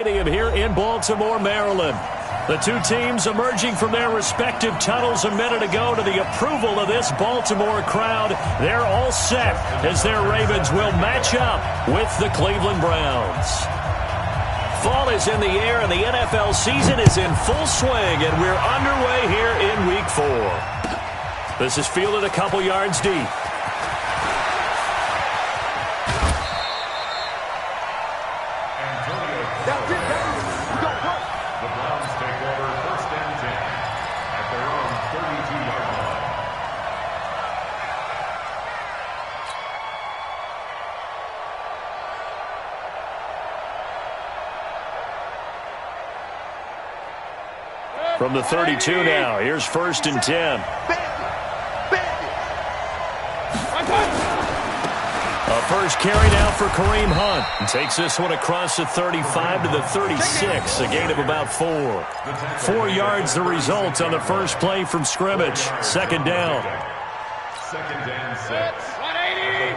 Here in Baltimore, Maryland. The two teams emerging from their respective tunnels a minute ago to the approval of this Baltimore crowd. They're all set as their Ravens will match up with the Cleveland Browns. Fall is in the air and the NFL season is in full swing, and we're underway here in Week 4. This is fielded a couple yards deep. From the 32 now, here's 1st and 10. A first carry now for Kareem Hunt. And takes this one across the 35 to the 36, a gain of about 4. 4 yards the result on the first play from scrimmage. 2nd down. 2nd and 6.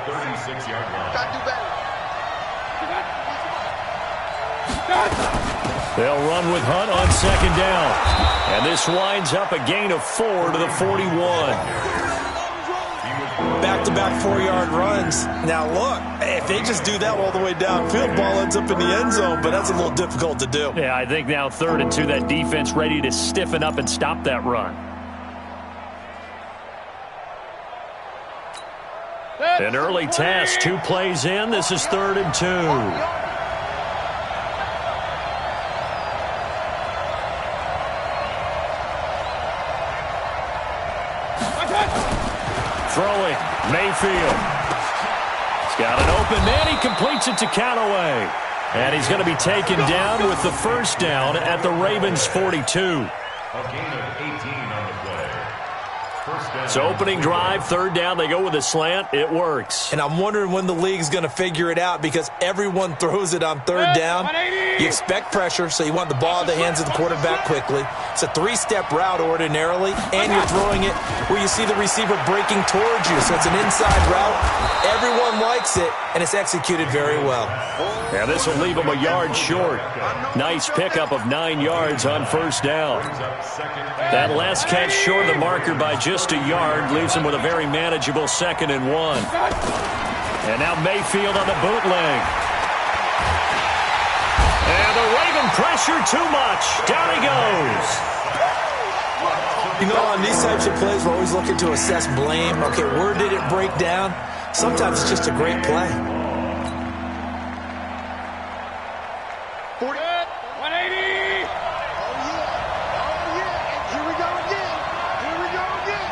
36-yard line. They'll run with Hunt on 2nd down. And this winds up a gain of 4 to the 41. Back-to-back 4-yard runs. Now, look, if they just do that all the way downfield, ball ends up in the end zone, but that's a little difficult to do. Yeah, I think now 3rd and 2, that defense ready to stiffen up and stop that run. An early test, 2 plays in. This is 3rd and 2. Throwing, Mayfield. He's got an open man. He completes it to Callaway. And he's going to be taken down with the 1st down at the Ravens' 42. A gain of 18 on the play. So opening drive, 3rd down. They go with a slant. It works. And I'm wondering when the league's going to figure it out, because everyone throws it on 3rd down. You expect pressure, so you want the ball in the hands of the quarterback quickly. It's a 3-step route ordinarily, and you're throwing it where you see the receiver breaking towards you. So it's an inside route. Everyone likes it, and it's executed very well. Yeah, this will leave him a yard short. Nice pickup of 9 yards on 1st down. That last catch short of the marker by just a yard leaves him with a very manageable 2nd and 1. And now Mayfield on the bootleg. And the Raven pressure too much. Down he goes. You know, on these types of plays, we're always looking to assess blame. Okay, where did it break down? Sometimes it's just a great play. 40. 180. Oh, yeah. Oh, yeah. And here we go again. Here we go again.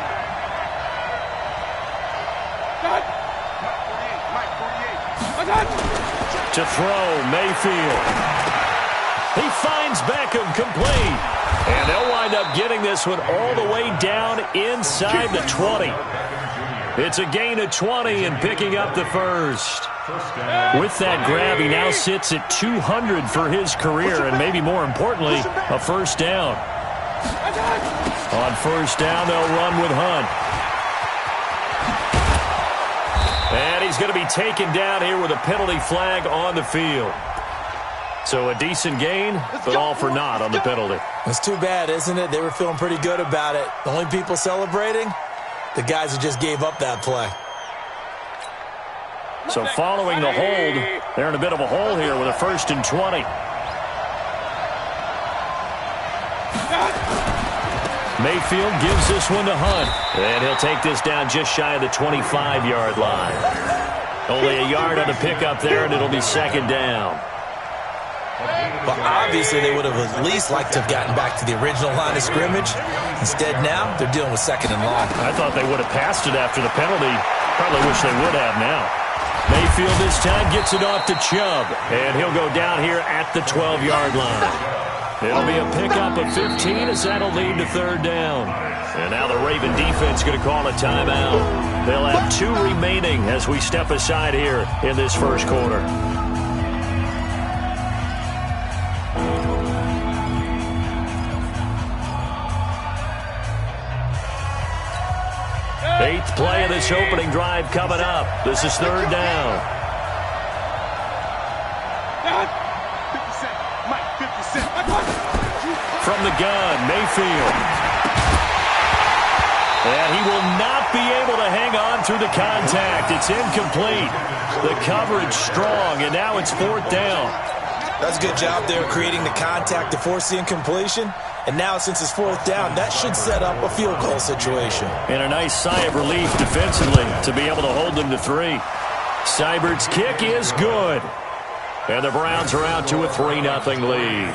Cut. Mike, 48. To throw, Mayfield. He finds Beckham complete. And they'll wind up getting this one all the way down inside the 20. It's a gain of 20 and picking up the 1st. With that grab, he now sits at 200 for his career, and maybe more importantly, a 1st down. On 1st down, they'll run with Hunt. And he's going to be taken down here with a penalty flag on the field. So a decent gain, but all for naught on the penalty. It's too bad, isn't it? They were feeling pretty good about it. The only people celebrating, the guys who just gave up that play. So following the hold, they're in a bit of a hole here with a 1st and 20. Mayfield gives this one to Hunt. And he'll take this down just shy of the 25-yard line. Only a yard on the pickup there, and it'll be 2nd down. But obviously they would have at least liked to have gotten back to the original line of scrimmage. Instead now, they're dealing with 2nd and long. I thought they would have passed it after the penalty. Probably wish they would have now. Mayfield this time gets it off to Chubb. And he'll go down here at the 12-yard line. It'll be a pickup of 15 as that'll lead to 3rd down. And now the Raven defense going to call a timeout. They'll have 2 remaining as we step aside here in this 1st quarter. 8th play of this opening drive coming up. This is 3rd down. 57. Mike. From the gun, Mayfield. And he will not be able to hang on through the contact. It's incomplete. The coverage strong, and now it's 4th down. That's a good job there creating the contact to force the incompletion. And now since it's 4th down, that should set up a field goal situation. And a nice sigh of relief defensively to be able to hold them to 3. Seibert's kick is good. And the Browns are out to a 3-0 lead.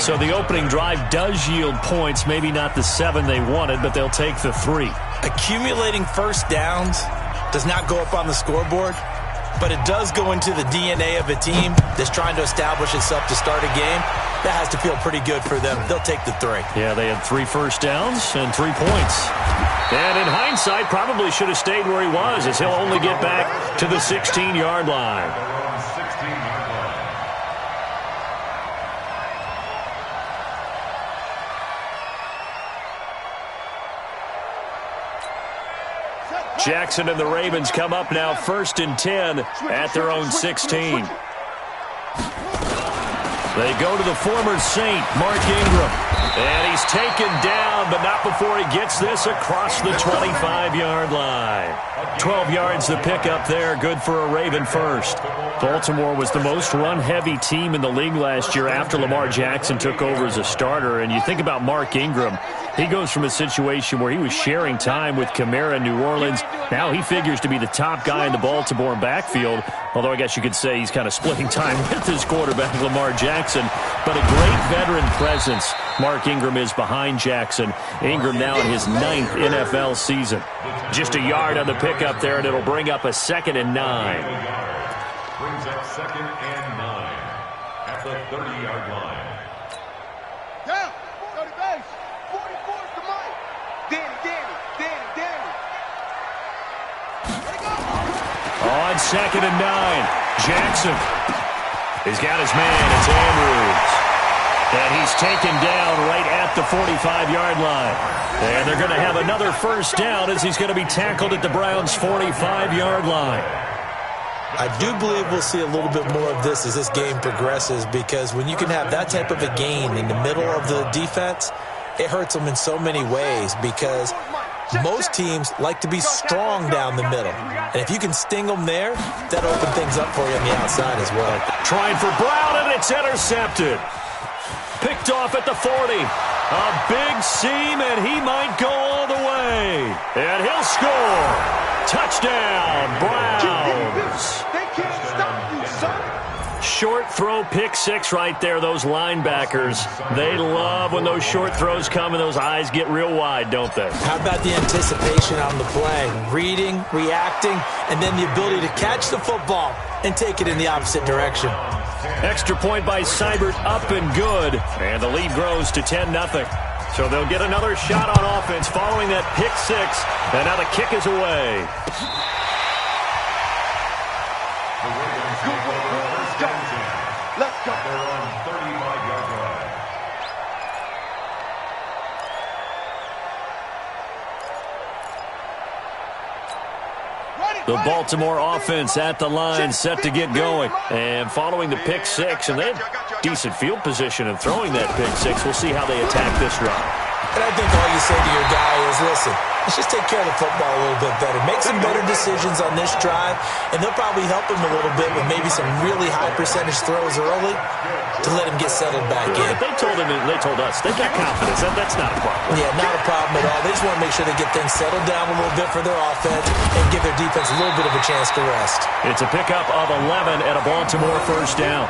So the opening drive does yield points, maybe not the 7 they wanted, but they'll take the 3. Accumulating first downs does not go up on the scoreboard, but it does go into the DNA of a team that's trying to establish itself to start a game. That has to feel pretty good for them. They'll take the 3. Yeah, they had 3 first downs and 3 points. And in hindsight, probably should have stayed where he was, as he'll only get back to the 16-yard line. Jackson and the Ravens come up now 1st and 10 at their own 16. They go to the former Saint, Mark Ingram. And he's taken down, but not before he gets this across the 25-yard line. 12 yards the pickup there, good for a Raven first. Baltimore was the most run-heavy team in the league last year after Lamar Jackson took over as a starter. And you think about Mark Ingram, he goes from a situation where he was sharing time with Kamara in New Orleans. Now he figures to be the top guy in the Baltimore backfield, although I guess you could say he's kind of splitting time with his quarterback, Lamar Jackson. But a great veteran presence. Mark Ingram is behind Jackson. Ingram now in his 9th NFL season. Just a yard on the pickup there, and it'll bring up a 2nd and 9. Brings up 2nd and 9 at the 30-yard line. Down. Go to base. 44 to Mike. Danny. Let it go. On 2nd and 9, Jackson. He's got his man. It's Andrews. And he's taken down right at the 45-yard line. And they're going to have another first down as he's going to be tackled at the Browns' 45-yard line. I do believe we'll see a little bit more of this as this game progresses, because when you can have that type of a gain in the middle of the defense, it hurts them in so many ways, because most teams like to be strong down the middle. And if you can sting them there, that'll open things up for you on the outside as well. Trying for Brown, and it's intercepted. Picked off at the 40. A big seam, and he might go all the way. And he'll score. Touchdown, Browns. They can't stop you, son. Short throw, pick 6 right there. Those linebackers, they love when those short throws come and those eyes get real wide, don't they? How about the anticipation on the play? Reading, reacting, and then the ability to catch the football and take it in the opposite direction. Extra point by Seibert, up and good. And the lead grows to 10-0. So they'll get another shot on offense following that pick 6. And now the kick is away. Let's go. They're on 35-yard line. The Baltimore offense at the line, set to get going. And following the pick 6, and they have decent field position in throwing that pick 6. We'll see how they attack this run. And I think all you say to your guy is, listen, let's just take care of the football a little bit better. Make some better decisions on this drive, and they'll probably help him a little bit with maybe some really high percentage throws early to let him get settled back in. They told him, and they told us, they've got confidence. That's not a problem. Yeah, not a problem at all. They just want to make sure they get things settled down a little bit for their offense and give their defense a little bit of a chance to rest. It's a pickup of 11 at a Baltimore first down.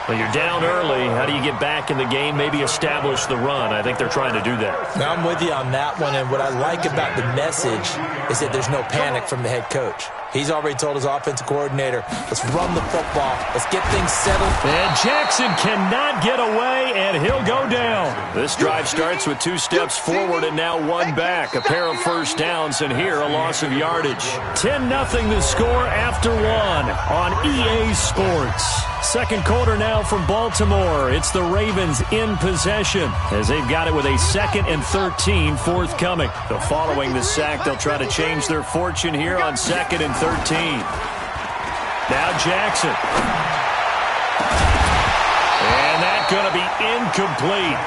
Well, you're down early. How do you get back in the game? Maybe establish the run. I think they're trying to do that. Now, I'm with you on that one, and what I like about the message is that there's no panic from the head coach. He's already told his offensive coordinator, let's run the football. Let's get things settled. And Jackson cannot get away, and he'll go down. This drive starts with 2 steps forward and now 1 back. A pair of first downs, and here a loss of yardage. 10-0 the score after 1 on EA Sports. Second quarter now from Baltimore. It's the Ravens in possession as they've got it with a 2nd and 13 forthcoming. So following the sack, they'll try to change their fortune here on 2nd and 13. Now Jackson. And that going to be incomplete.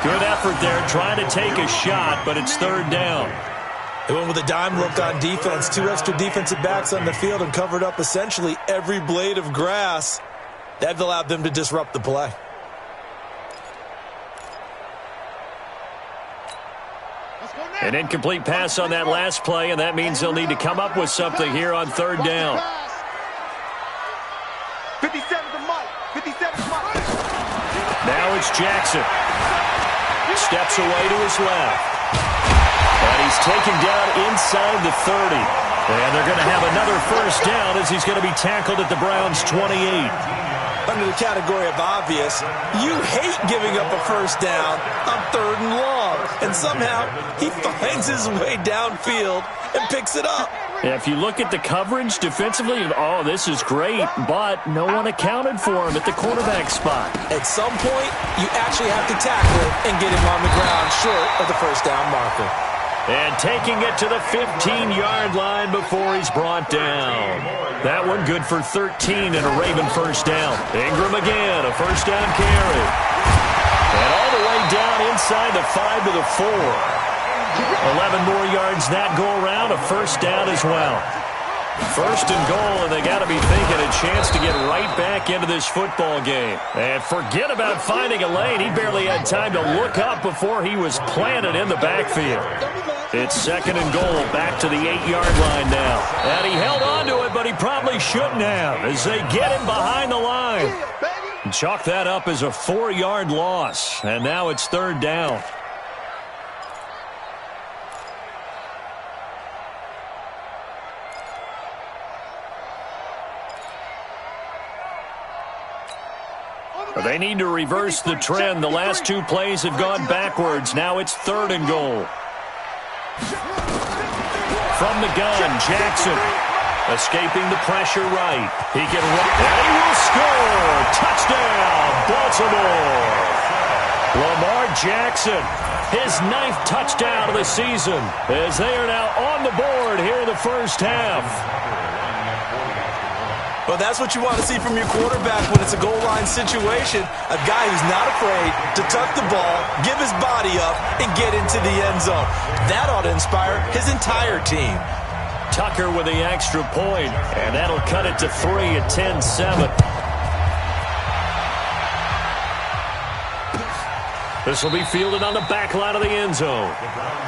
Good effort there, trying to take a shot, but it's third down. They went with a dime look on defense. 2 extra defensive backs on the field and covered up essentially every blade of grass. That allowed them to disrupt the play. An incomplete pass on that last play, and that means they'll need to come up with something here on third down. 57 to Mike. 57 to Mike. Now it's Jackson. Steps away to his left. And he's taken down inside the 30. And they're going to have another first down as he's going to be tackled at the Browns' 28. Under the category of obvious, you hate giving up a first down on third and long. And somehow, he finds his way downfield and picks it up. Yeah, if you look at the coverage defensively, oh, this is great, but no one accounted for him at the quarterback spot. At some point, you actually have to tackle it and get him on the ground short of the first down marker. And taking it to the 15-yard line before he's brought down. That one good for 13 and a Raven first down. Ingram again, a first down carry. And all the way down inside the 5 to the 4. 11 more yards that go around, a first down as well. First and goal, and they got to be thinking a chance to get right back into this football game. And forget about finding a lane. He barely had time to look up before he was planted in the backfield. It's second and goal, back to the 8-yard line now. And he held on to it, but he probably shouldn't have as they get him behind the line. Chalk that up as a 4-yard loss, and now it's third down. They need to reverse the trend. The last 2 plays have gone backwards. Now it's third and goal. From the gun, Jackson escaping the pressure right. He can run, and he will score. Touchdown, Baltimore. Lamar Jackson, his 9th touchdown of the season, as they are now on the board here in the first half. Well, that's what you want to see from your quarterback when it's a goal line situation. A guy who's not afraid to tuck the ball, give his body up, and get into the end zone. That ought to inspire his entire team. Tucker with the extra point, and that'll cut it to 3 at 10-7. This will be fielded on the back line of the end zone.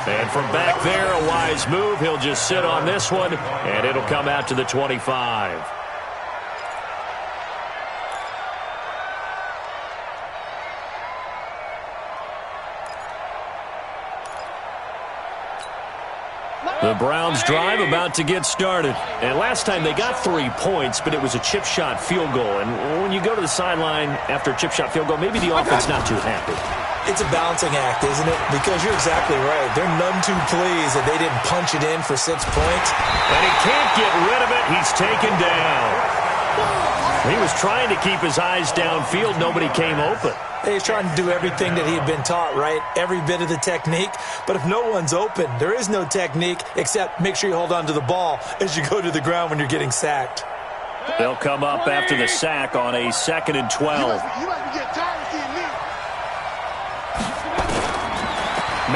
And from back there, a wise move. He'll just sit on this one, and it'll come out to the 25. The Browns drive about to get started. And last time they got 3 points, but it was a chip shot field goal. And when you go to the sideline after a chip shot field goal, maybe the offense not too happy. It's a balancing act, isn't it? Because you're exactly right. They're none too pleased that they didn't punch it in for 6 points. And he can't get rid of it. He's taken down. He was trying to keep his eyes downfield. Nobody came open. He's trying to do everything that he had been taught, right? Every bit of the technique. But if no one's open, there is no technique except make sure you hold on to the ball as you go to the ground when you're getting sacked. They'll come up after the sack on a 2nd and 12. You might be getting tired of seeing me.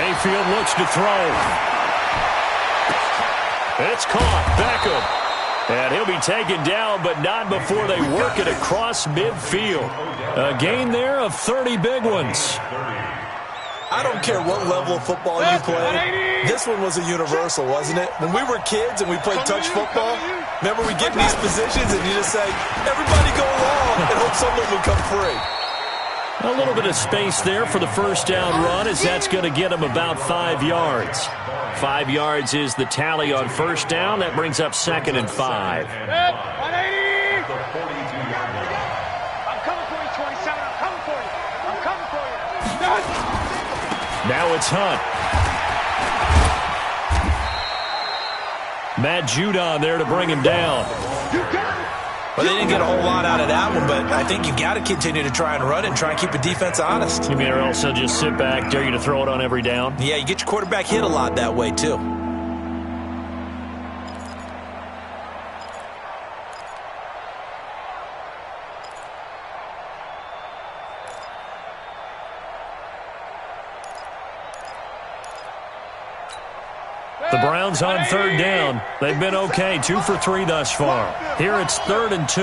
Mayfield looks to throw. It's caught. Beckham. And he'll be taken down, but not before they work it across midfield. A gain there of 30 big ones. I don't care what level of football you play. This one was a universal, wasn't it? When we were kids and we played touch football, remember we get in these positions and you just say, everybody go along and hope someone will come free. A little bit of space there for the first down run as that's going to get him about 5 yards. 5 yards is the tally on first down. That brings up 2nd and 5. 180! I'm coming for you, 27. I'm coming for you. I'm coming for you. Now it's Hunt. Matt Judon there to bring him down. Well, they didn't get a whole lot out of that one, but I think you've got to continue to try and run and try and keep the defense honest. You mean or else they'll just sit back, dare you to throw it on every down? Yeah, you get your quarterback hit a lot that way, too. Browns on third down. They've been okay, 2 for 3 thus far. Here it's 3rd and 2.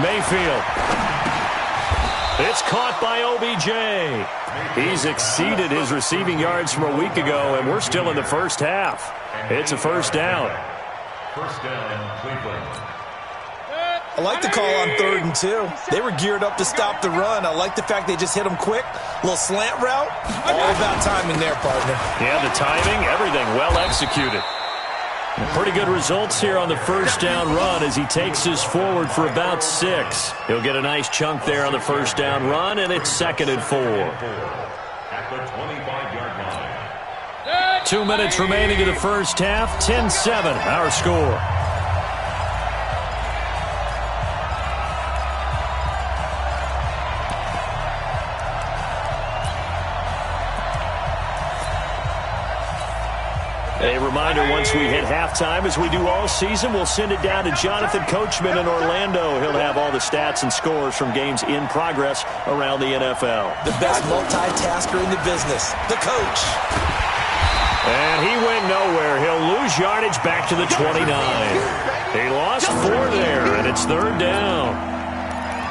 Mayfield. It's caught by OBJ. He's exceeded his receiving yards from a week ago, and we're still in the first half. It's a first down. First down, Cleveland. I like the call on 3rd and 2. They were geared up to stop the run. I like the fact they just hit them quick. A little slant route. All about timing there, partner. Yeah, the timing, everything well executed. Pretty good results here on the first down run as he takes us forward for about 6. He'll get a nice chunk there on the first down run, and it's 2nd and 4. At the 25-yard line. 2 minutes remaining in the first half. 10-7, our score. A reminder, once we hit halftime, as we do all season, we'll send it down to Jonathan Coachman in Orlando. He'll have all the stats and scores from games in progress around the NFL. The best multitasker in the business, the coach. And he went nowhere. He'll lose yardage back to the 29. He lost 4 there, and it's 3rd down.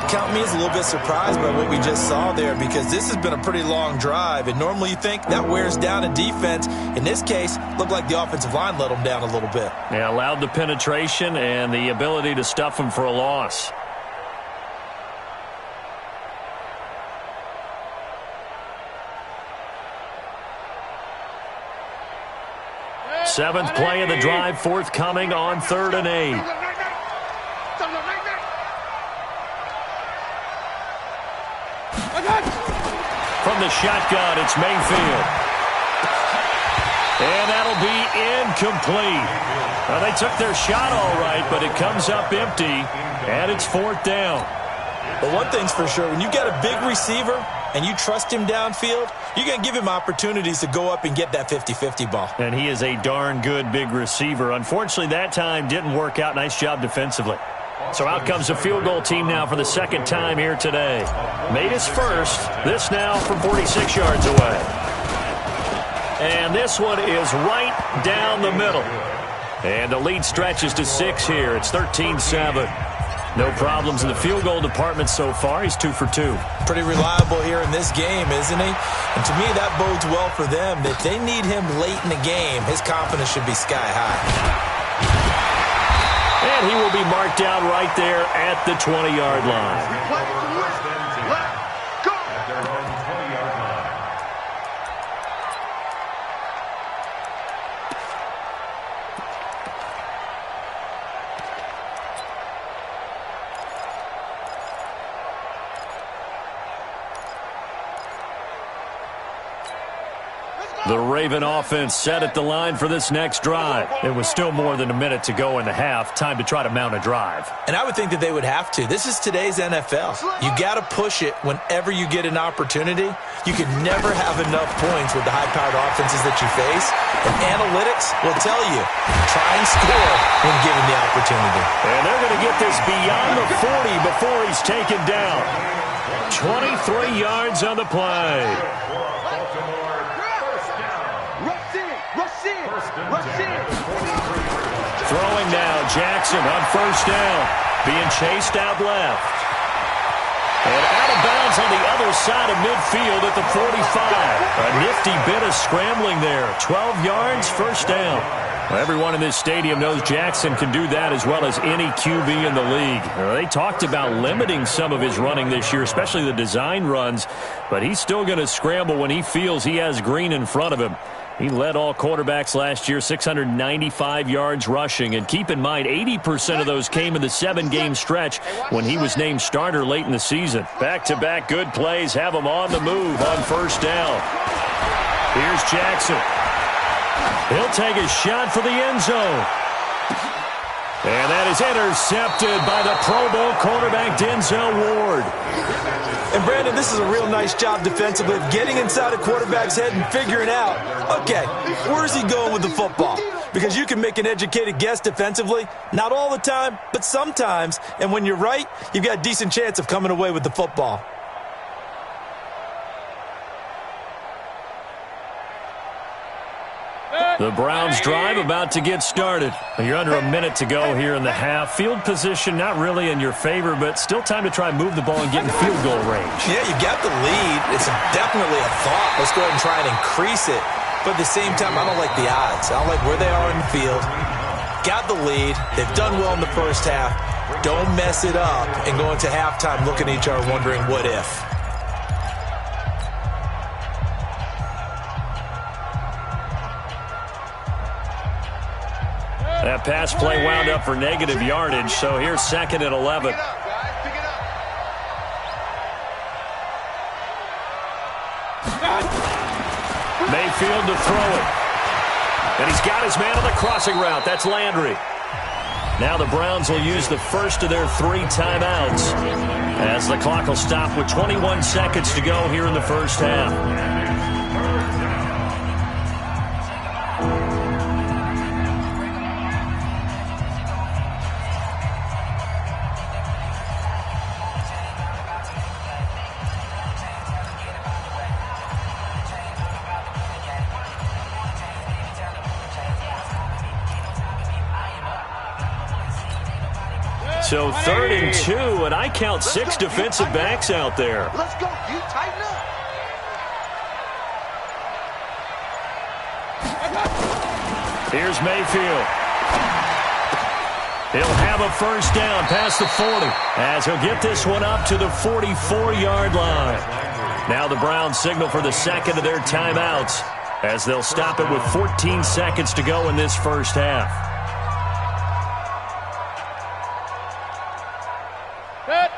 Count me as a little bit surprised by what we just saw there, because this has been a pretty long drive, and normally you think that wears down a defense. In this case, looked like the offensive line let them down a little bit. Yeah, allowed the penetration and the ability to stuff them for a loss. Seventh play of the drive, forthcoming on 3rd and 8. From the shotgun, it's Mayfield. And that'll be incomplete. Well, they took their shot all right, but it comes up empty, and it's 4th down. But one thing's for sure, when you got a big receiver and you trust him downfield, you're going to give him opportunities to go up and get that 50-50 ball. And he is a darn good big receiver. Unfortunately, that time didn't work out. Nice job defensively. So out comes a field goal team now for the 2nd time here today. Made his first. This now from 46 yards away. And this one is right down the middle. And the lead stretches to 6 here. It's 13-7. No problems in the field goal department so far. He's 2 for 2. Pretty reliable here in this game, isn't he? And to me, that bodes well for them. If they need him late in the game, his confidence should be sky high. And he will be marked down right there at the 20-yard line. Let's go. At their own 20-yard line. The Raven offense set at the line for this next drive. It was still more than a minute to go in the half. Time to try to mount a drive. And I would think that they would have to. This is today's NFL. You got to push it whenever you get an opportunity. You can never have enough points with the high-powered offenses that you face. And analytics will tell you, try and score when given the opportunity. And they're going to get this beyond the 40 before he's taken down. 23 yards on the play. Throwing now, Jackson on first down. Being chased out left. And out of bounds on the other side of midfield at the 45. A nifty bit of scrambling there. 12 yards, first down. Well, everyone in this stadium knows Jackson can do that as well as any QB in the league. They talked about limiting some of his running this year, especially the design runs, but he's still going to scramble when he feels he has green in front of him. He led all quarterbacks last year, 695 yards rushing. And keep in mind, 80% of those came in the 7-game stretch when he was named starter late in the season. Back-to-back good plays have him on the move on first down. Here's Jackson. He'll take a shot for the end zone. And that is intercepted by the Pro Bowl quarterback Denzel Ward. And, Brandon, this is a real nice job defensively of getting inside a quarterback's head and figuring out, okay, where's he going with the football? Because you can make an educated guess defensively, not all the time, but sometimes. And when you're right, you've got a decent chance of coming away with the football. The Browns drive about to get started. You're under a minute to go here in the half. Field position not really in your favor, but still time to try and move the ball and get in field goal range. Yeah, you got the lead. It's definitely a thought. Let's go ahead and try and increase it. But at the same time, I don't like the odds. I don't like where they are in the field. Got the lead. They've done well in the first half. Don't mess it up and go into halftime looking at each other wondering what if. That pass play wound up for negative yardage, so here's 2nd and 11. Mayfield to throw it. And he's got his man on the crossing route. That's Landry. Now the Browns will use the first of their 3 timeouts as the clock will stop with 21 seconds to go here in the first half. So 3rd and 2, and I count 6 defensive backs out there. Let's go. You tighten up. Here's Mayfield. He'll have a first down past the 40 as he'll get this one up to the 44-yard line. Now the Browns signal for the 2nd of their timeouts as they'll stop it with 14 seconds to go in this first half.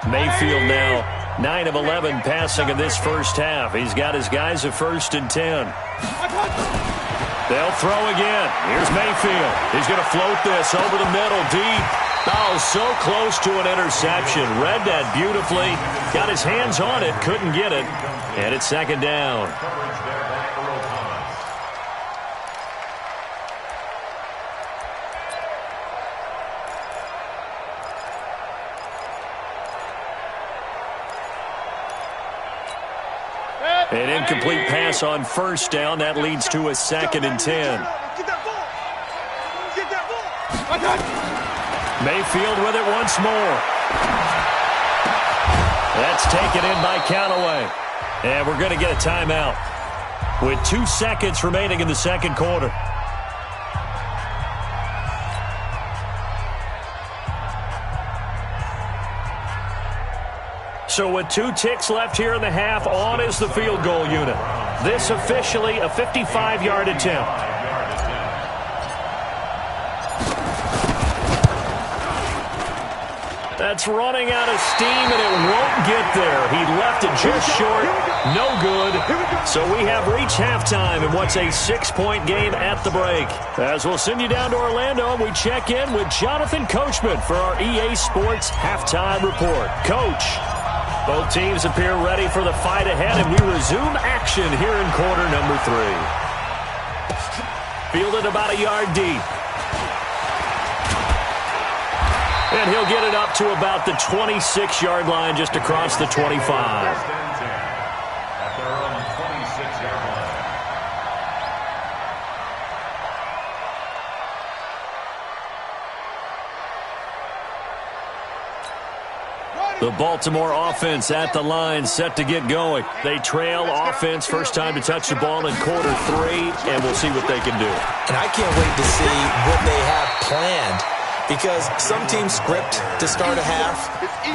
Mayfield now 9 of 11 passing in this first half. He's got his guys a 1st and 10. They'll throw again. Here's Mayfield. He's going to float this over the middle deep. Oh, so close to an interception. Read that beautifully. Got his hands on it. Couldn't get it. And it's 2nd down. An incomplete pass on first down. That leads to a 2nd and 10. Get that ball. Get that ball. Mayfield with it once more. That's taken in by Callaway. And we're going to get a timeout with 2 seconds remaining in the 2nd quarter. So with 2 ticks left here in the half, on is the field goal unit. This officially a 55-yard attempt. That's running out of steam, and it won't get there. He left it just short. No good. So we have reached halftime in what's a 6-point game at the break. As we'll send you down to Orlando, and we check in with Jonathan Coachman for our EA Sports Halftime Report. Coach. Both teams appear ready for the fight ahead, and we resume action here in quarter number 3. Fielded about a yard deep. And he'll get it up to about the 26-yard line, just across the 25. The Baltimore offense at the line, set to get going. They trail offense, first time to touch the ball in quarter 3, and we'll see what they can do. And I can't wait to see what they have planned, because some teams script to start a half.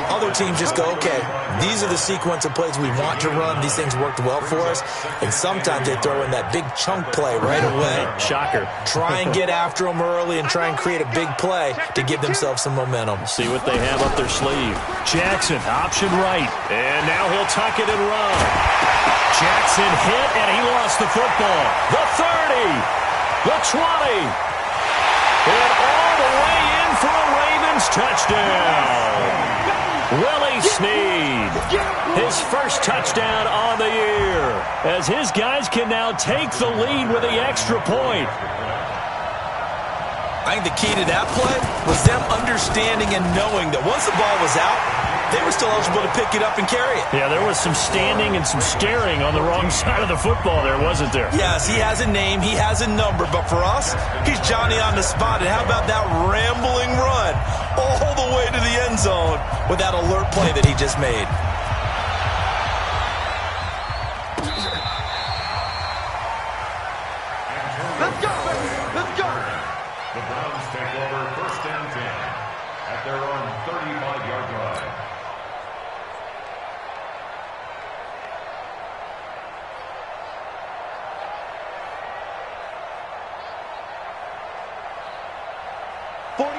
Other teams just go, okay, these are the sequence of plays we want to run. These things worked well for us. And sometimes they throw in that big chunk play right away. Shocker. Try and get after them early and try and create a big play to give themselves some momentum. See what they have up their sleeve. Jackson, option right. And now he'll tuck it and run. Jackson hit, and he lost the football. The 30. The 20. And all the way in for a Ravens touchdown. Willie Snead, his first touchdown on the year, as his guys can now take the lead with the extra point. I think the key to that play was them understanding and knowing that once the ball was out, they were still eligible to pick it up and carry it. Yeah, there was some standing and some staring on the wrong side of the football there, wasn't there? Yes, he has a name, he has a number, but for us, he's Johnny on the spot. And how about that rambling run all the way to the end zone with that alert play that he just made? Let's go, baby. Let's go. The Browns take over 1st and 10 at their own 35-yard line.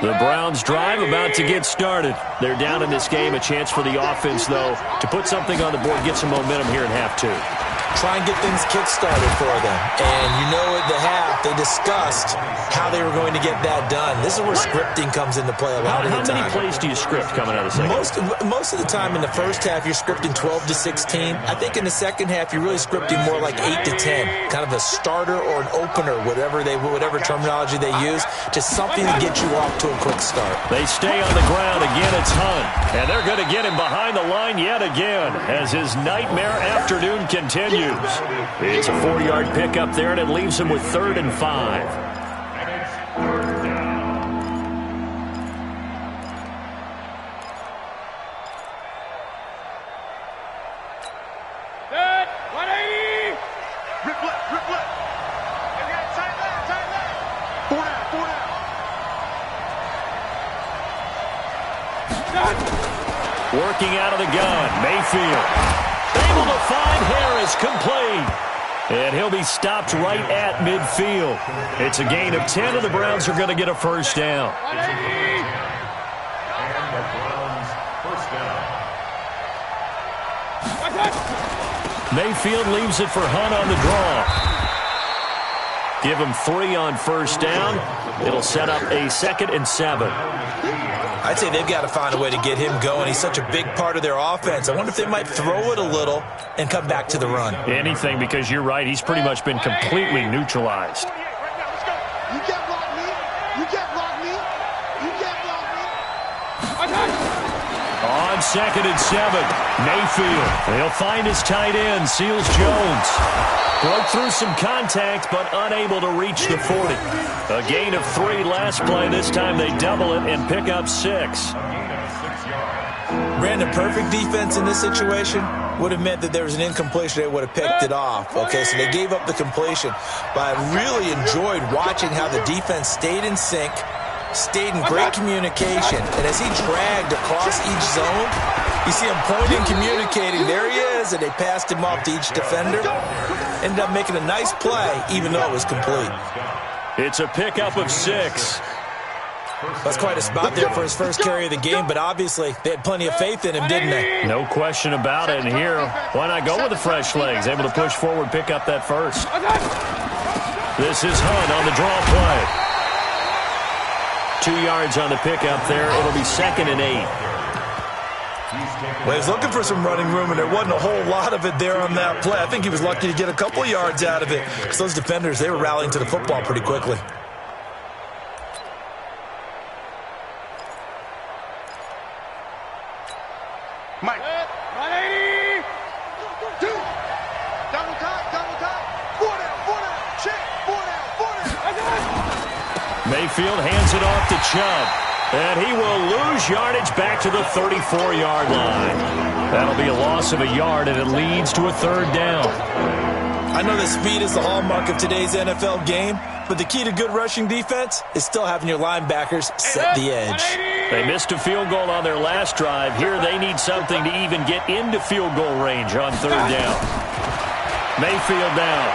The Browns drive about to get started. They're down in this game. A chance for the offense, though, to put something on the board, get some momentum here in half two. Try and get things kick-started for them. And you know at the half, they discussed how they were going to get that done. This is where scripting comes into play a lot of the time. How many plays do you script coming out of the second? Most of the time in the first half, you're scripting 12 to 16. I think in the second half, you're really scripting more like 8 to 10. Kind of a starter or an opener, whatever terminology they use, just something to get you off to a quick start. They stay on the ground. Again, it's Hunt. And they're going to get him behind the line yet again as his nightmare afternoon continues. It's a 4-yard pickup there, and it leaves him with 3rd and 5. And it's 3rd down. Good. 180. Rip left, rip left. Okay, tight left, tight left. 4 down, 4 down. Working out of the gun, Mayfield. Able to find Harris, complete. And he'll be stopped right at midfield. It's a gain of 10, and the Browns are going to get a 1st down. 180. And the Browns 1st down. Mayfield leaves it for Hunt on the draw. Give him 3 on 1st down. It'll set up a 2nd and 7. I'd say they've got to find a way to get him going. He's such a big part of their offense. I wonder if they might throw it a little and come back to the run. Anything, because you're right. He's pretty much been completely neutralized. You can't block me. You can't block me. You can't block me. On 2nd and 7, Mayfield. He'll find his tight end, Seals Jones. Broke through some contact, but unable to reach the 40. A gain of 3 last play. This time they double it and pick up 6. A gain of 6 yards. Brandon, perfect defense in this situation would have meant that there was an incompletion. They would have picked it off. Okay, so they gave up the completion. But I really enjoyed watching how the defense stayed in sync, stayed in great communication. And as he dragged across each zone, you see him pointing, communicating. There he is, and they passed him off to each defender. Ended up making a nice play, even though it was complete. It's a pickup of 6. That's quite a spot there for his first carry of the game, but obviously they had plenty of faith in him, didn't they? No question about it. And here, why not go with the fresh legs? Able to push forward, pick up that 1st. This is Hunt on the draw play. 2 yards on the pickup there. It'll be 2nd and 8. Well, he was looking for some running room, and there wasn't a whole lot of it there on that play. I think he was lucky to get a couple of yards out of it, because those defenders, they were rallying to the football pretty quickly. Mike. 180. 2. Double time, double time. 4 down, check. 4 down. Mayfield hands it off to Chubb. And he will lose yardage back to the 34-yard line. That'll be a loss of a yard, and it leads to a 3rd down. I know that speed is the hallmark of today's NFL game, but the key to good rushing defense is still having your linebackers set the edge. They missed a field goal on their last drive. Here they need something to even get into field goal range on 3rd down. Mayfield down.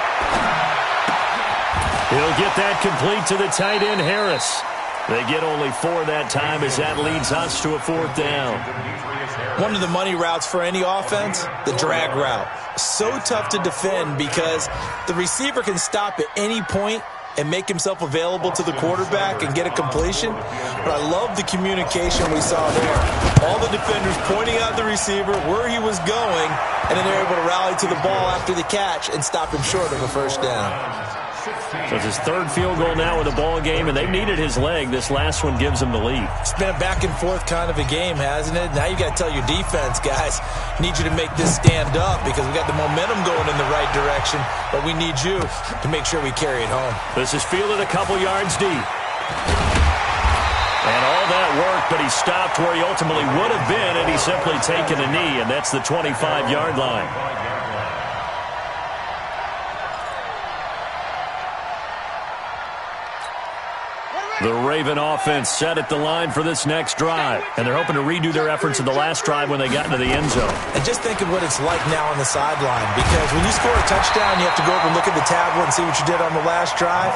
He'll get that complete to the tight end, Harris. They get only 4 that time as that leads us to a 4th down. One of the money routes for any offense, the drag route. So tough to defend because the receiver can stop at any point and make himself available to the quarterback and get a completion. But I love the communication we saw there. All the defenders pointing out the receiver, where he was going, and then they're able to rally to the ball after the catch and stop him short of a 1st down. So it's his third field goal now with the ball game, and they've needed his leg. This last one gives him the lead. It's been a back-and-forth kind of a game, hasn't it? Now you got to tell your defense, guys, need you to make this stand up because we got the momentum going in the right direction, but we need you to make sure we carry it home. This is fielded a couple yards deep. And all that worked, but he stopped where he ultimately would have been, and he's simply taken a knee, and that's the 25-yard line. The Raven offense set at the line for this next drive, and they're hoping to redo their efforts in the last drive when they got into the end zone. And just think of what it's like now on the sideline, because when you score a touchdown, you have to go over and look at the tablet and see what you did on the last drive.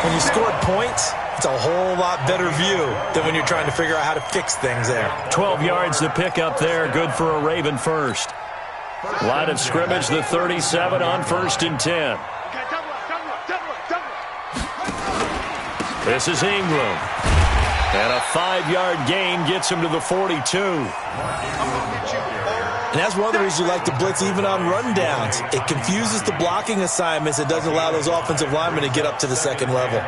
When you scored points, it's a whole lot better view than when you're trying to figure out how to fix things there. 12 yards to pick up there, good for a Raven first. Line of scrimmage, the 37 on 1st and 10. This is Ingram. And a 5-yard gain gets him to the 42. And that's one of the reasons you like to blitz even on rundowns. It confuses the blocking assignments. It doesn't allow those offensive linemen to get up to the second level.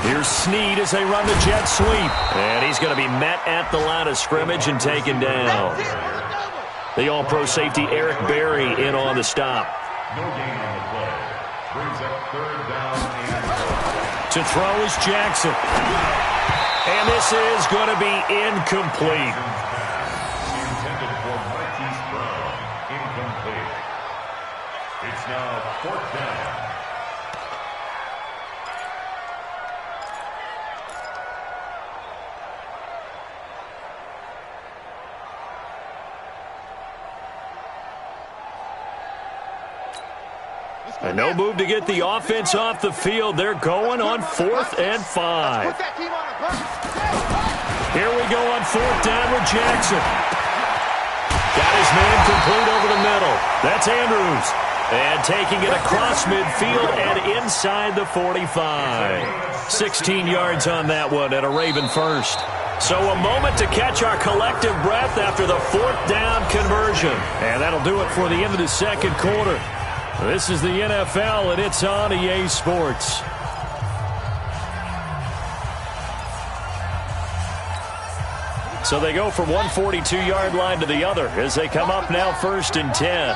Here's Snead as they run the jet sweep. And he's going to be met at the line of scrimmage and taken down. The all-pro safety Eric Berry in on the stop. No gain on the play. Brings up 3rd down and To throw is Jackson. And this is going to be incomplete. intended for Marquise Brown. Incomplete. It's now 4th down. And no move to get the offense off the field. They're going on 4th and 5. Here we go on 4th down with Jackson. Got his man complete over the middle. That's Andrews. And taking it across midfield and inside the 45. 16 yards on that one and a Raven first. So a moment to catch our collective breath after the 4th down conversion. And that'll do it for the end of the second quarter. This is the NFL, and it's on EA Sports. So they go from one 42-yard line to the other as they come up now 1st and 10.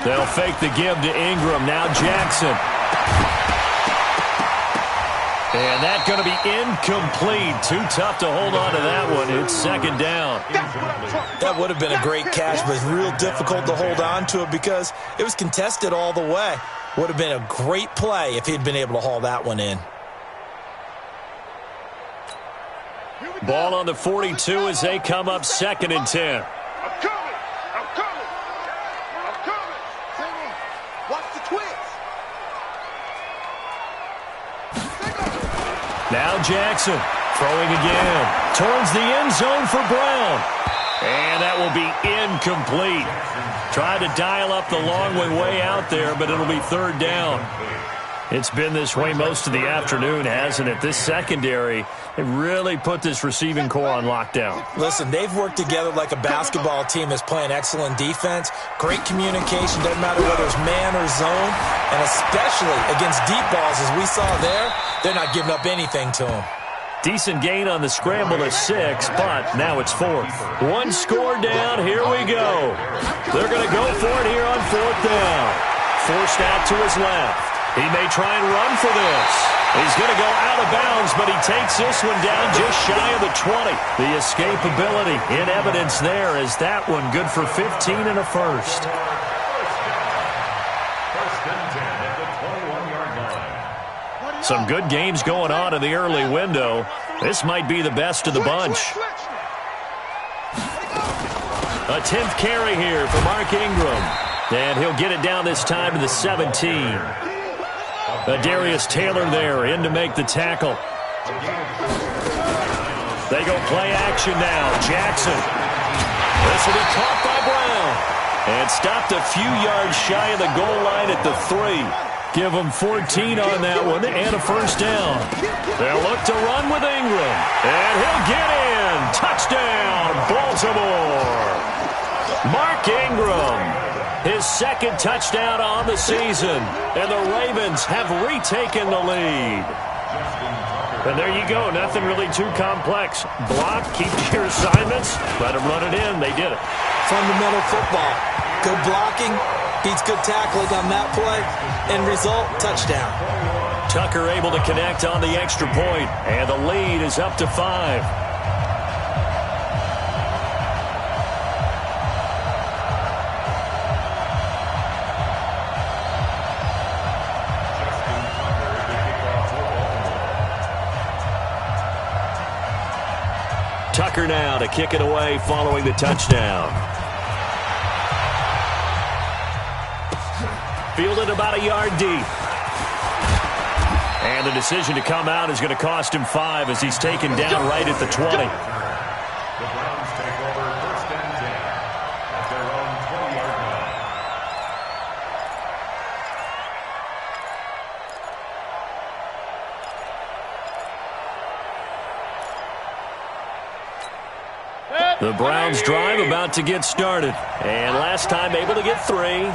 They'll fake the give to Ingram. Now Jackson. And that's going to be incomplete. Too tough to hold on to that one. It's 2nd down. That would have been a great catch, but it's real difficult to hold on to it because it was contested all the way. Would have been a great play if he'd been able to haul that one in. Ball on the 42 as they come up 2nd and 10. I'm coming. Watch the twins. Now Jackson throwing again towards the end zone for Brown. And that will be incomplete. Tried to dial up the long way out there, but it'll be 3rd down. It's been this way most of the afternoon, hasn't it? This secondary, they really put this receiving core on lockdown. Listen, they've worked together like a basketball team that's playing excellent defense. Great communication, doesn't matter whether it's man or zone. And especially against deep balls, as we saw there, they're not giving up anything to them. Decent gain on the scramble to 6, but now it's 4th. One score down, here we go. They're going to go for it here on 4th down. Forced out to his left. He may try and run for this. He's going to go out of bounds, but he takes this one down just shy of the 20. The escapability in evidence there is that one good for 15 and a first. 1st and 10 at the 21-yard line. Some good games going on in the early window. This might be the best of the bunch. A 10th carry here for Mark Ingram. And he'll get it down this time to the 17. Darius Taylor there in to make the tackle. They go play action now. Jackson. This will be caught by Brown. And stopped a few yards shy of the goal line at the 3. Give him 14 on that one and a first down. They'll look to run with Ingram. And he'll get in. Touchdown, Baltimore. Mark Ingram, his second touchdown on the season. And the Ravens have retaken the lead. And there you go. Nothing really too complex. Block, keep to your assignments, let them run it in. They did it. Fundamental football. Good blocking beats good tackling on that play. End result, touchdown. Tucker able to connect on the extra point, and the lead is up to 5. Tucker now to kick it away following the touchdown. Fielded about a yard deep. And the decision to come out is going to cost him 5 as he's taken down right at the 20. The Browns take over first and 10 at their own 20-yard line. The Browns drive about to get started. And last time able to get 3.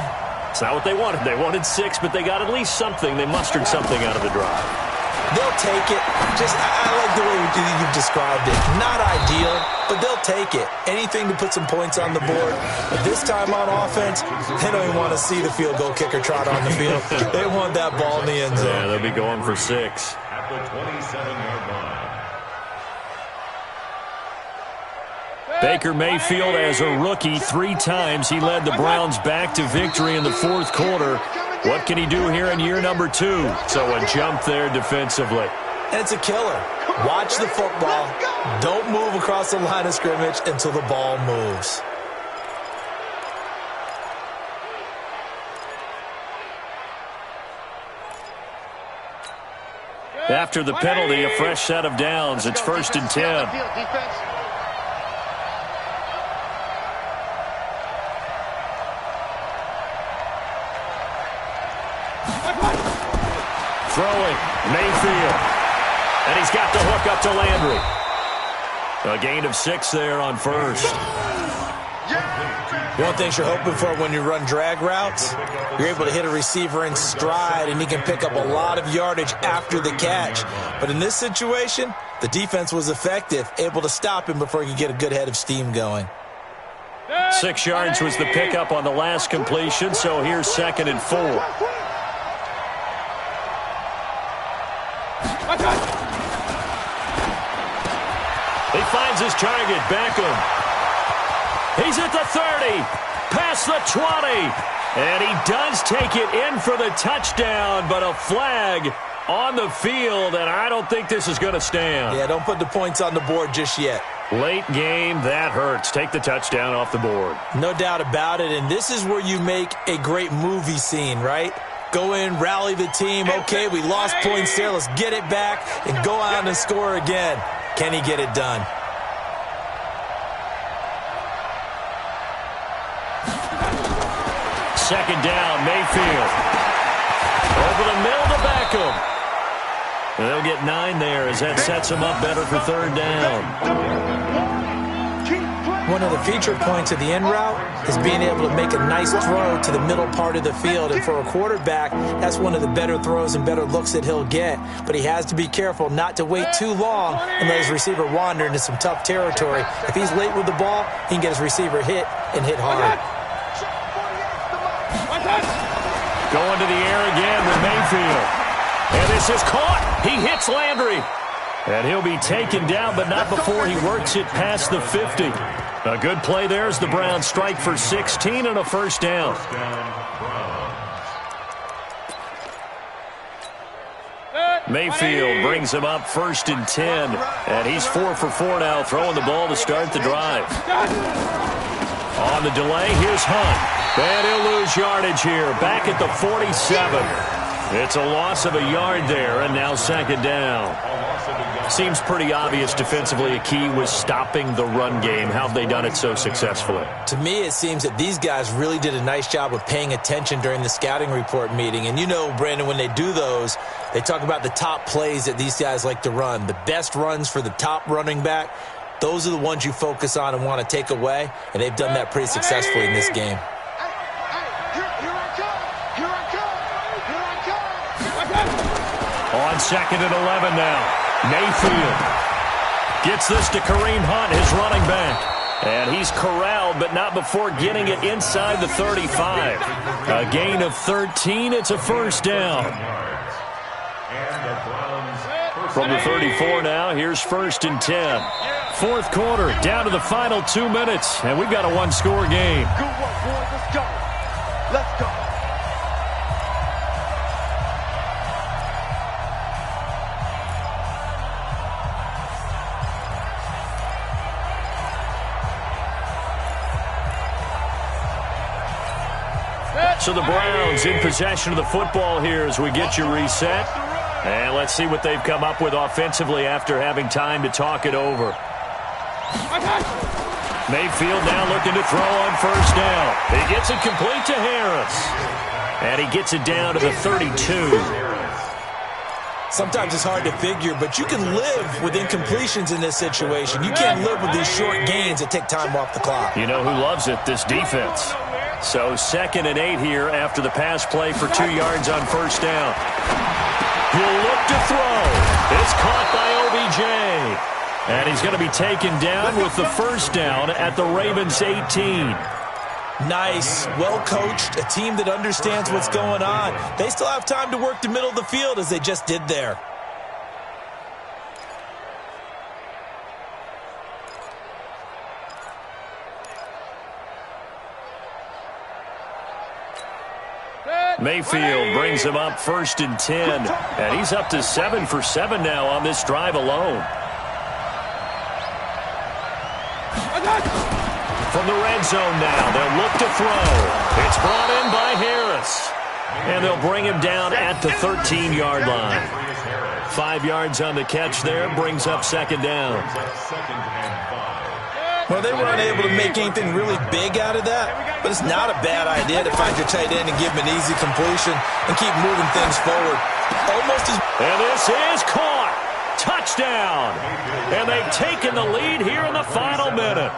It's not what they wanted. They wanted 6, but they got at least something. They mustered something out of the drive. They'll take it. I like the way you've described it. Not ideal, but they'll take it. Anything to put some points on the board. But this time on offense, they don't even want to see the field goal kicker trot on the field. They want that ball in the end zone. Yeah, they'll be going for 6. At the 27-yard line. Baker Mayfield, as a rookie, 3 times he led the Browns back to victory in the fourth quarter. What can he do here in year number 2? So a jump there defensively. And it's a killer. Watch the football. Don't move across the line of scrimmage until the ball moves. After the penalty, a fresh set of downs. It's first and 10. Throwing, Mayfield. And he's got the hook up to Landry. A gain of 6 there on first. One thing you're hoping for when you run drag routes, you're able to hit a receiver in stride, and he can pick up a lot of yardage after the catch. But in this situation, the defense was effective, able to stop him before he could get a good head of steam going. 6 yards was the pickup on the last completion, so here's 2nd and 4. He finds his target, Beckham. He's at the 30, past the 20, and he does take it in for the touchdown, but a flag on the field, and I don't think this is going to stand. Yeah, don't put the points on the board just yet. Late game, that hurts. Take the touchdown off the board. No doubt about it, and this is where you make a great movie scene, right? Go in, rally the team. Okay, we lost points there. Let's get it back and go out and score again. Can he get it done? Second down, Mayfield. Over the middle to Beckham. And they'll get 9 there as that sets them up better for 3rd down. One of the feature points of the end route is being able to make a nice throw to the middle part of the field. And for a quarterback, that's one of the better throws and better looks that he'll get. But he has to be careful not to wait too long and let his receiver wander into some tough territory. If he's late with the ball, he can get his receiver hit and hit hard. Going to the air again with Mayfield. And this is caught. He hits Landry. And he'll be taken down, but not before he works it past the 50. A good play there as the Browns strike for 16 and a first down. Mayfield brings him up 1st and 10. And he's 4 for 4 now, throwing the ball to start the drive. On the delay, here's Hunt. And he'll lose yardage here, back at the 47. It's a loss of a yard there, and now 2nd down. Seems pretty obvious defensively a key was stopping the run game. How have they done it so successfully? To me, it seems that these guys really did a nice job of paying attention during the scouting report meeting. And you know, Brandon, when they do those, they talk about the top plays that these guys like to run. The best runs for the top running back, those are the ones you focus on and want to take away. And they've done that pretty successfully in this game. On 2nd and 11 now. Mayfield gets this to Kareem Hunt, his running back. And he's corralled, but not before getting it inside the 35. A gain of 13. It's a first down. From the 34 now, here's 1st and 10. Fourth quarter, down to the final 2 minutes, and we've got a one-score game. Good work, boys. Let's go. Let's go. So the Browns in possession of the football here as we get you reset. And let's see what they've come up with offensively after having time to talk it over. Mayfield now looking to throw on first down. He gets it complete to Harris. And he gets it down to the 32. Sometimes it's hard to figure, but you can live with incompletions in this situation. You can't live with these short gains that take time off the clock. You know who loves it? This defense. So 2nd and 8 here after the pass play for 2 yards on first down. He'll look to throw. It's caught by OBJ. And he's going to be taken down with the first down at the Ravens 18. Nice, well-coached, a team that understands what's going on. They still have time to work the middle of the field as they just did there. Mayfield brings him up 1st and 10. And he's up to 7 for 7 now on this drive alone. From the red zone now, they'll look to throw. It's brought in by Harris. And they'll bring him down at the 13-yard line. 5 yards on the catch there, brings up 2nd down. Well, they were unable to make anything really big out of that, but it's not a bad idea to find your tight end and give him an easy completion and keep moving things forward. Almost as... And this is caught. Touchdown. And they've taken the lead here in the final minute.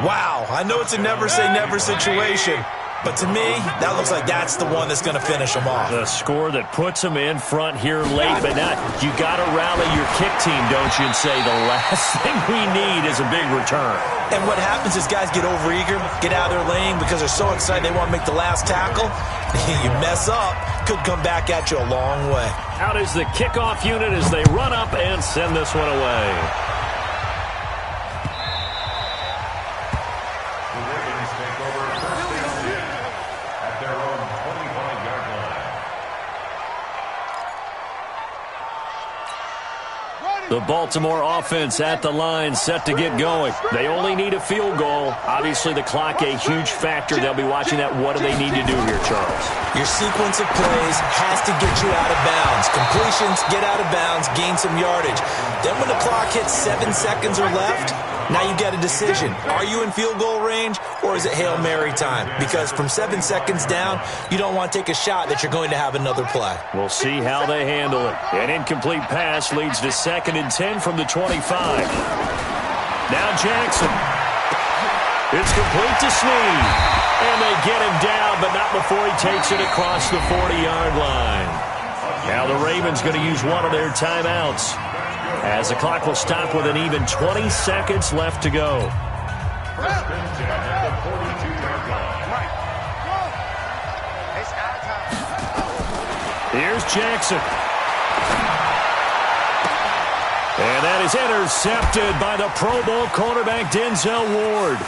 Wow, I know it's a never-say-never situation, but to me, that looks like that's the one that's going to finish them off. The score that puts them in front here late, but not. You got to rally your kick team, don't you, and say the last thing we need is a big return. And what happens is guys get overeager, get out of their lane because they're so excited they want to make the last tackle. You mess up, could come back at you a long way. Out is the kickoff unit as they run up and send this one away. The Baltimore offense at the line, set to get going. They only need a field goal. Obviously, the clock a huge factor. They'll be watching that. What do they need to do here, Charles? Your sequence of plays has to get you out of bounds. Completions, get out of bounds, gain some yardage. Then when the clock hits 7 seconds or left, now you get a decision. Are you in field goal range or is it Hail Mary time? Because from 7 seconds down, you don't want to take a shot that you're going to have another play. We'll see how they handle it. An incomplete pass leads to 2nd and 10 from the 25. Now Jackson. It's complete to Snead. And they get him down, but not before he takes it across the 40-yard line. Now the Ravens going to use one of their timeouts, as the clock will stop with an even 20 seconds left to go. Here's Jackson. And that is intercepted by the Pro Bowl cornerback Denzel Ward.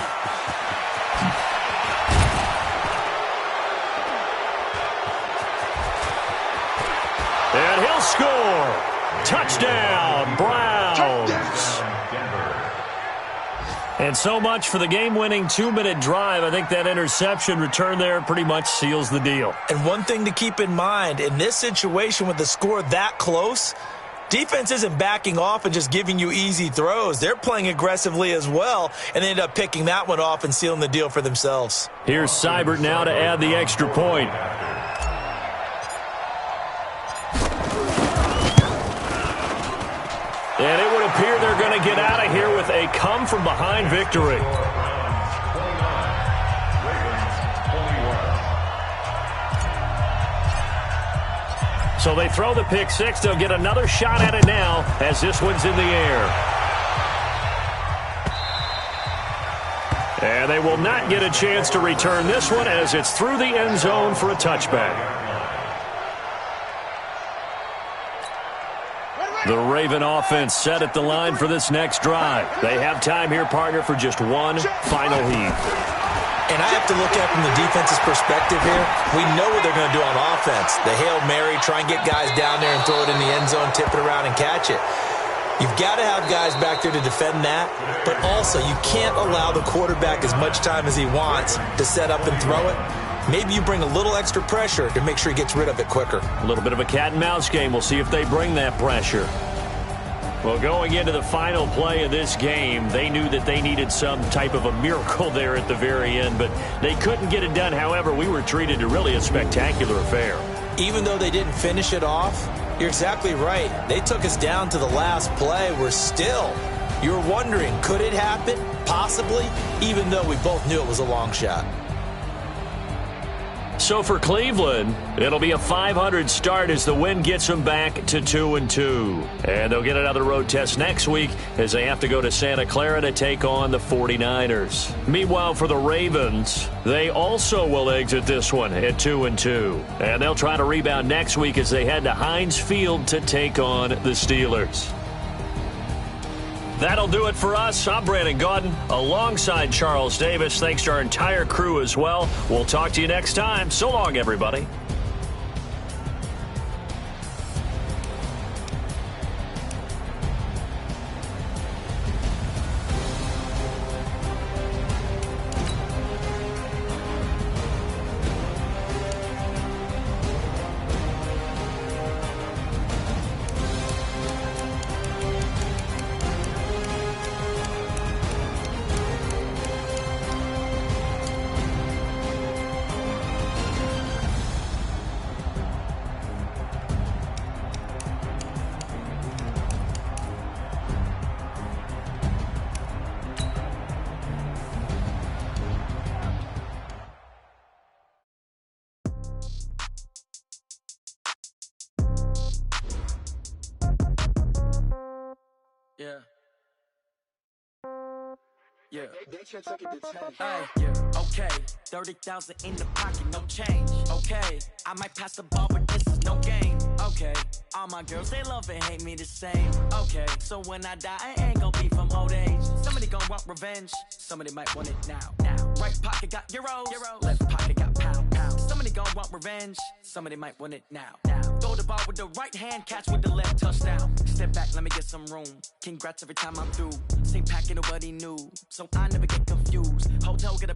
And he'll score. Touchdown, Browns. And so much for the game-winning 2-minute drive. I think that interception return there pretty much seals the deal. And one thing to keep in mind, in this situation with the score that close, Defense isn't backing off and just giving you easy throws. They're playing aggressively as well, and they end up picking that one off and sealing the deal for themselves. Here's Seibert now to add the extra point. And it would appear they're going to get out of here with a come-from-behind victory. So they throw the pick six. They'll get another shot at it now as this one's in the air. And they will not get a chance to return this one as it's through the end zone for a touchback. The Raven offense set at the line for this next drive. They have time here, partner, for just one final heave. And I have to look at it from the defense's perspective here. We know what they're going to do on offense. The Hail Mary, try and get guys down there and throw it in the end zone, tip it around and catch it. You've got to have guys back there to defend that, but also you can't allow the quarterback as much time as he wants to set up and throw it. Maybe you bring a little extra pressure to make sure he gets rid of it quicker. A little bit of a cat and mouse game. We'll see if they bring that pressure. Well, going into the final play of this game, they knew that they needed some type of a miracle there at the very end, but they couldn't get it done. However, we were treated to really a spectacular affair. Even though they didn't finish it off, you're exactly right. They took us down to the last play. You're wondering, could it happen? Possibly, even though we both knew it was a long shot. So for Cleveland, it'll be a .500 start as the win gets them back to 2-2. And they'll get another road test next week as they have to go to Santa Clara to take on the 49ers. Meanwhile, for the Ravens, they also will exit this one at 2-2. And they'll try to rebound next week as they head to Heinz Field to take on the Steelers. That'll do it for us. I'm Brandon Gaudin alongside Charles Davis. Thanks to our entire crew as well. We'll talk to you next time. So long, everybody. Yeah. Okay. 30,000 in the pocket, no change. Okay. I might pass the ball, but this is no game. Okay. All my girls, they love and hate me the same. Okay. So when I die, I ain't gonna be from old age. Somebody gonna want revenge. Somebody might want it now. Right pocket got euros. Left pocket got pound. Somebody gonna want revenge. Somebody might want it now. Throw the ball with the right hand, catch with the left, touchdown. Step back, let me get some room. Congrats every time I'm through. Same packet, nobody knew. So I never get confused. Hotel get a